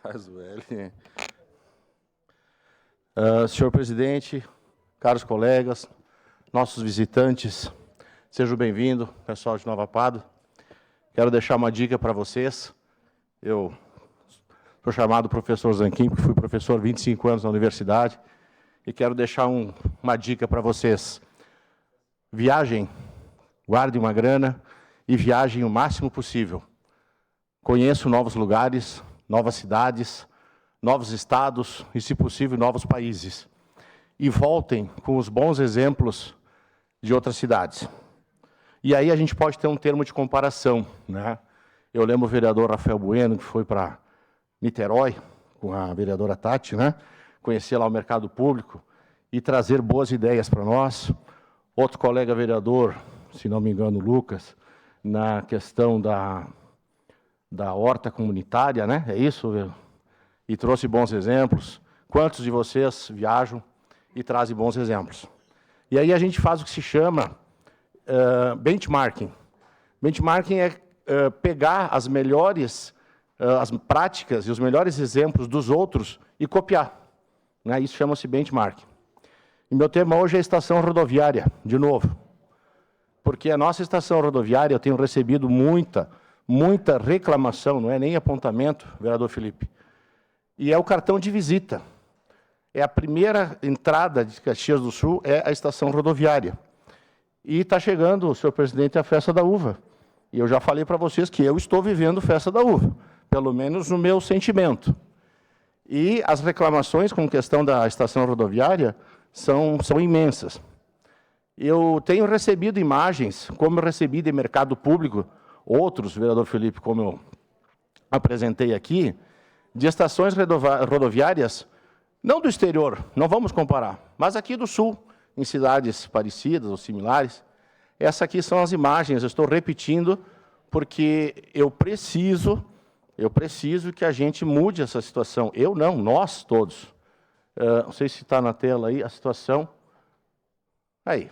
Faz o L. Senhor presidente, caros colegas, nossos visitantes, sejam bem-vindos, pessoal de Nova Pado. Quero deixar uma dica para vocês. Eu sou chamado professor Zanquim, porque fui professor 25 anos na universidade, e quero deixar uma dica para vocês. Viajem, guardem uma grana e viajem o máximo possível. Conheçam novos lugares, novas cidades, novos estados e, se possível, novos países. E voltem com os bons exemplos de outras cidades. E aí a gente pode ter um termo de comparação, né? Eu lembro o vereador Rafael Bueno, que foi para Niterói, com a vereadora Tati, né? Conhecer lá o mercado público e trazer boas ideias para nós. Outro colega vereador, se não me engano, Lucas, na questão da horta comunitária, né? É isso? E trouxe bons exemplos. Quantos de vocês viajam e trazem bons exemplos? E aí a gente faz o que se chama benchmarking. Benchmarking é pegar as melhores as práticas e os melhores exemplos dos outros e copiar, né? Isso chama-se benchmarking. E meu tema hoje é estação rodoviária, de novo. Porque a nossa estação rodoviária, eu tenho recebido muita reclamação, não é nem apontamento, vereador Felipe, e é o cartão de visita. É a primeira entrada de Caxias do Sul, é a estação rodoviária. E está chegando, senhor presidente, a Festa da Uva. E eu já falei para vocês que eu estou vivendo Festa da Uva, pelo menos no meu sentimento. E as reclamações com questão da estação rodoviária são imensas. Eu tenho recebido imagens, como eu recebi de mercado público, outros, vereador Felipe, como eu apresentei aqui, de estações rodoviárias, não do exterior, não vamos comparar, mas aqui do Sul, em cidades parecidas ou similares. Essas aqui são as imagens, eu estou repetindo, porque eu preciso que a gente mude essa situação. Eu não, nós todos. Não sei se está na tela aí a situação. Aí.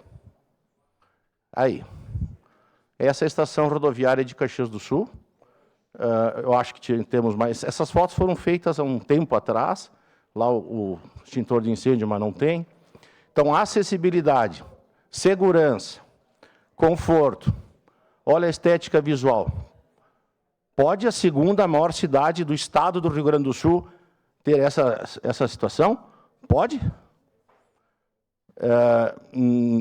Essa é a estação rodoviária de Caxias do Sul. Eu acho que temos mais... Essas fotos foram feitas há um tempo atrás, lá o extintor de incêndio, mas não tem. Então, acessibilidade, segurança, conforto, olha a estética visual. Pode a segunda maior cidade do estado do Rio Grande do Sul ter essa situação? Pode?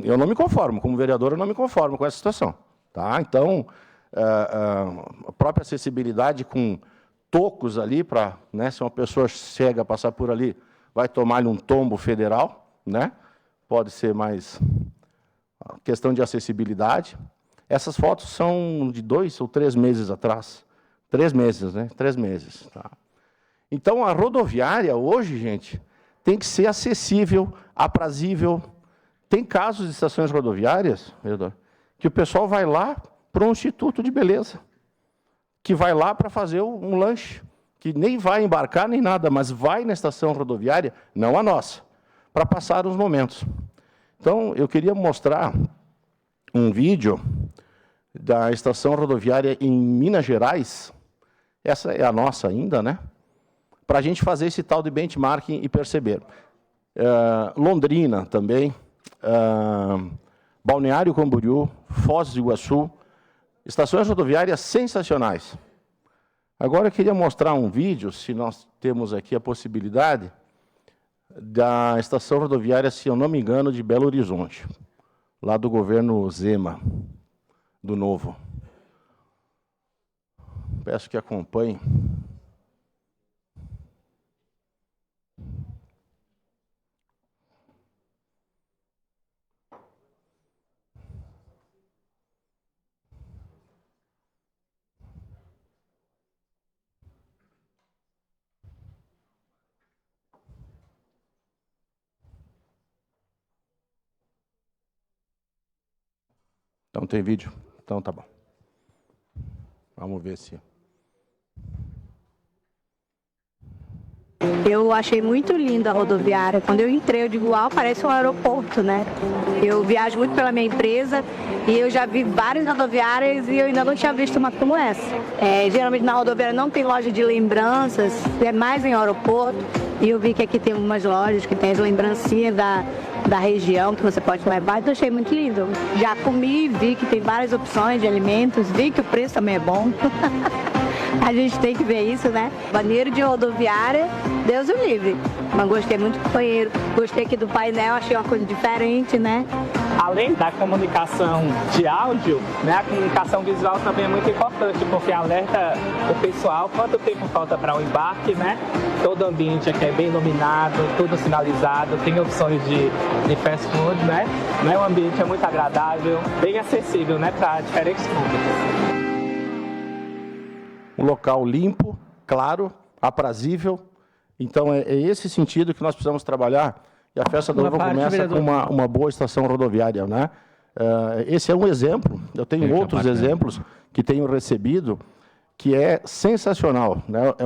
Eu não me conformo, como vereador, eu não me conformo com essa situação. Tá? Então, a própria acessibilidade com tocos ali, para, né, se uma pessoa cega passar por ali, vai tomar-lhe um tombo federal, né? Pode ser mais questão de acessibilidade. Essas fotos são de 2 ou 3 meses atrás. 3 meses, né? 3 meses. Tá? Então, a rodoviária, hoje, gente, tem que ser acessível, aprazível. Tem casos de estações rodoviárias, vereador, que o pessoal vai lá para um instituto de beleza, que vai lá para fazer um lanche, que nem vai embarcar nem nada, mas vai na estação rodoviária, não a nossa, para passar uns momentos. Então, eu queria mostrar um vídeo da estação rodoviária em Minas Gerais, essa é a nossa ainda, né? Para a gente fazer esse tal de benchmarking e perceber. Londrina também, Balneário Camboriú, Foz do Iguaçu, estações rodoviárias sensacionais. Agora eu queria mostrar um vídeo, se nós temos aqui a possibilidade, da estação rodoviária, se eu não me engano, de Belo Horizonte, lá do governo Zema, do Novo. Peço que acompanhem. Então tem vídeo? Então tá bom. Vamos ver se... Eu achei muito linda a rodoviária. Quando eu entrei, eu digo, uau, parece um aeroporto, né? Eu viajo muito pela minha empresa e eu já vi várias rodoviárias e eu ainda não tinha visto uma como essa. Geralmente na rodoviária não tem loja de lembranças, é mais em aeroporto. E eu vi que aqui tem umas lojas que tem as lembrancinhas da região que você pode levar, então eu achei muito lindo. Já comi, vi que tem várias opções de alimentos, vi que o preço também é bom. A gente tem que ver isso, né? Banheiro de rodoviária, Deus o livre. Mas gostei muito do banheiro, gostei aqui do painel, achei uma coisa diferente, né? Além da comunicação de áudio, né, a comunicação visual também é muito importante, porque alerta o pessoal quanto tempo falta para o embarque, né? Todo o ambiente aqui é bem iluminado, tudo sinalizado, tem opções de fast food, né? O ambiente é muito agradável, bem acessível, né, para diferentes públicos. Um local limpo, claro, aprazível. Então, é esse sentido que nós precisamos trabalhar. E a Festa da Uva começa com uma boa estação rodoviária, né? Esse é um exemplo. Eu tenho outros exemplos que tenho recebido, que é sensacional, né? É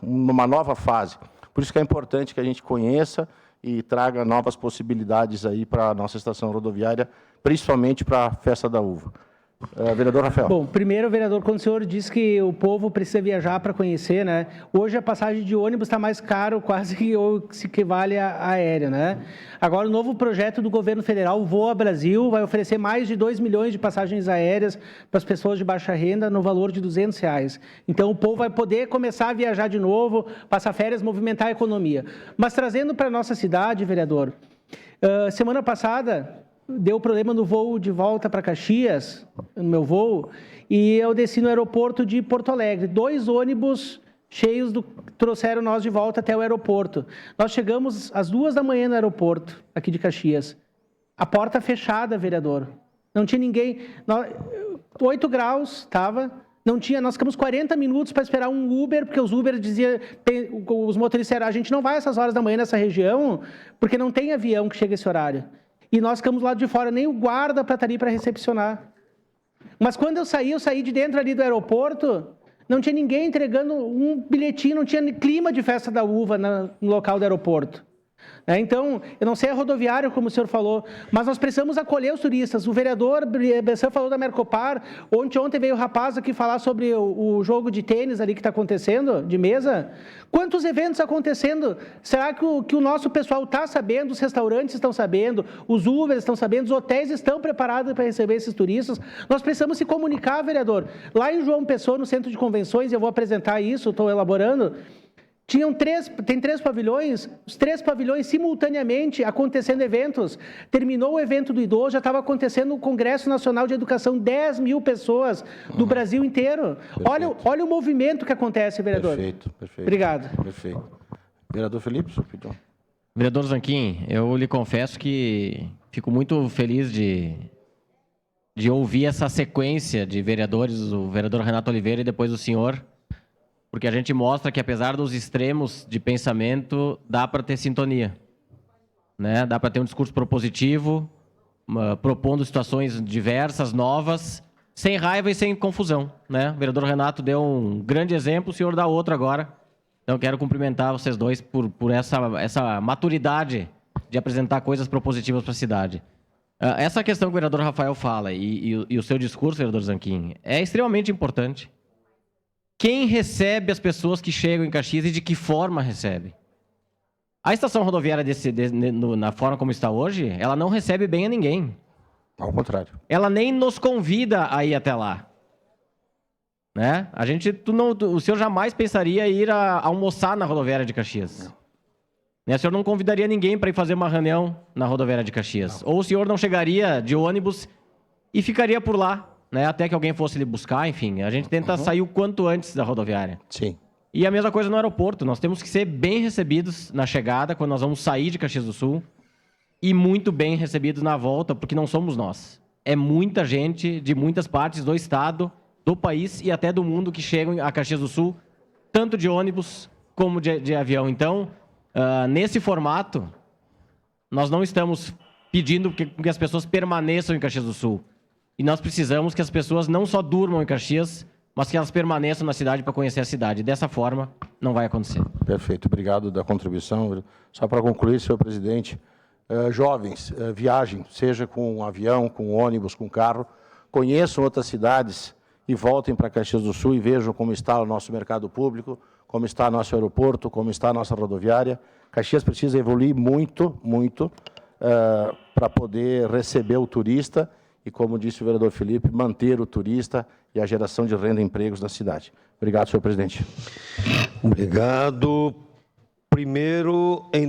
uma nova fase. Por isso que é importante que a gente conheça e traga novas possibilidades aí para a nossa estação rodoviária, principalmente para a Festa da Uva. Vereador Rafael. Bom, primeiro, vereador, quando o senhor disse que o povo precisa viajar para conhecer, né? Hoje a passagem de ônibus está mais caro, quase que se equivale à aérea, né? Agora, o novo projeto do governo federal, o Voa Brasil, vai oferecer mais de 2 milhões de passagens aéreas para as pessoas de baixa renda no valor de R$200. Então, o povo vai poder começar a viajar de novo, passar férias, movimentar a economia. Mas trazendo para a nossa cidade, vereador, semana passada deu problema no voo de volta para Caxias, no meu voo, e eu desci no aeroporto de Porto Alegre. 2 ônibus cheios trouxeram nós de volta até o aeroporto. Nós chegamos às 2 da manhã no aeroporto, aqui de Caxias. A porta fechada, vereador. Não tinha ninguém. 8 graus estava. Não tinha, nós ficamos 40 minutos para esperar um Uber, porque os Uber diziam, os motoristas disseram, a gente não vai essas horas da manhã nessa região, porque não tem avião que chega esse horário. E nós ficamos lá de fora, nem o guarda para estar ali para recepcionar. Mas quando eu saí de dentro ali do aeroporto, não tinha ninguém entregando um bilhetinho, não tinha clima de festa da uva no local do aeroporto. Então, eu não sei a rodoviária, como o senhor falou, mas nós precisamos acolher os turistas. O vereador Bressan falou da Mercopar, ontem veio o rapaz aqui falar sobre o jogo de tênis ali que está acontecendo, de mesa. Quantos eventos acontecendo? Será que o nosso pessoal está sabendo, os restaurantes estão sabendo, os Ubers estão sabendo, os hotéis estão preparados para receber esses turistas? Nós precisamos se comunicar, vereador. Lá em João Pessoa, no centro de convenções, eu vou apresentar isso, estou elaborando, tem 3 pavilhões, os 3 pavilhões simultaneamente acontecendo eventos. Terminou o evento do idoso, já estava acontecendo o Congresso Nacional de Educação, 10 mil pessoas do Brasil inteiro. Olha o movimento que acontece, vereador. Perfeito. Obrigado. Perfeito. Vereador Felipe, sua opinião. Vereador Zanquim, eu lhe confesso que fico muito feliz de ouvir essa sequência de vereadores, o vereador Renato Oliveira e depois o senhor, porque a gente mostra que, apesar dos extremos de pensamento, dá para ter sintonia, né? Dá para ter um discurso propositivo, propondo situações diversas, novas, sem raiva e sem confusão, né? O vereador Renato deu um grande exemplo, o senhor dá outro agora. Então, quero cumprimentar vocês dois por essa maturidade de apresentar coisas propositivas para a cidade. Essa questão que o vereador Rafael fala e o seu discurso, vereador Zanquim, é extremamente importante. Quem recebe as pessoas que chegam em Caxias e de que forma recebe? A estação rodoviária na forma como está hoje, ela não recebe bem a ninguém. Ao contrário. Ela nem nos convida a ir até lá. Né? O senhor jamais pensaria em ir almoçar na rodoviária de Caxias. Né? O senhor não convidaria ninguém para ir fazer uma reunião na rodoviária de Caxias. Não. Ou o senhor não chegaria de ônibus e ficaria por lá, né? Até que alguém fosse lhe buscar, enfim. A gente tenta sair o quanto antes da rodoviária. Sim. E a mesma coisa no aeroporto. Nós temos que ser bem recebidos na chegada, quando nós vamos sair de Caxias do Sul, e muito bem recebidos na volta, porque não somos nós. É muita gente de muitas partes do estado, do país e até do mundo que chegam a Caxias do Sul, tanto de ônibus como de avião. Então, nesse formato, nós não estamos pedindo que as pessoas permaneçam em Caxias do Sul. E nós precisamos que as pessoas não só durmam em Caxias, mas que elas permaneçam na cidade para conhecer a cidade. Dessa forma, não vai acontecer. Perfeito, obrigado da contribuição. Só para concluir, senhor presidente, jovens, viajem, seja com avião, com ônibus, com carro, conheçam outras cidades e voltem para Caxias do Sul e vejam como está o nosso mercado público, como está nosso aeroporto, como está a nossa rodoviária. Caxias precisa evoluir muito, muito, para poder receber o turista e, como disse o vereador Felipe, manter o turista e a geração de renda e empregos na cidade. Obrigado, senhor presidente. Obrigado. Primeiro, em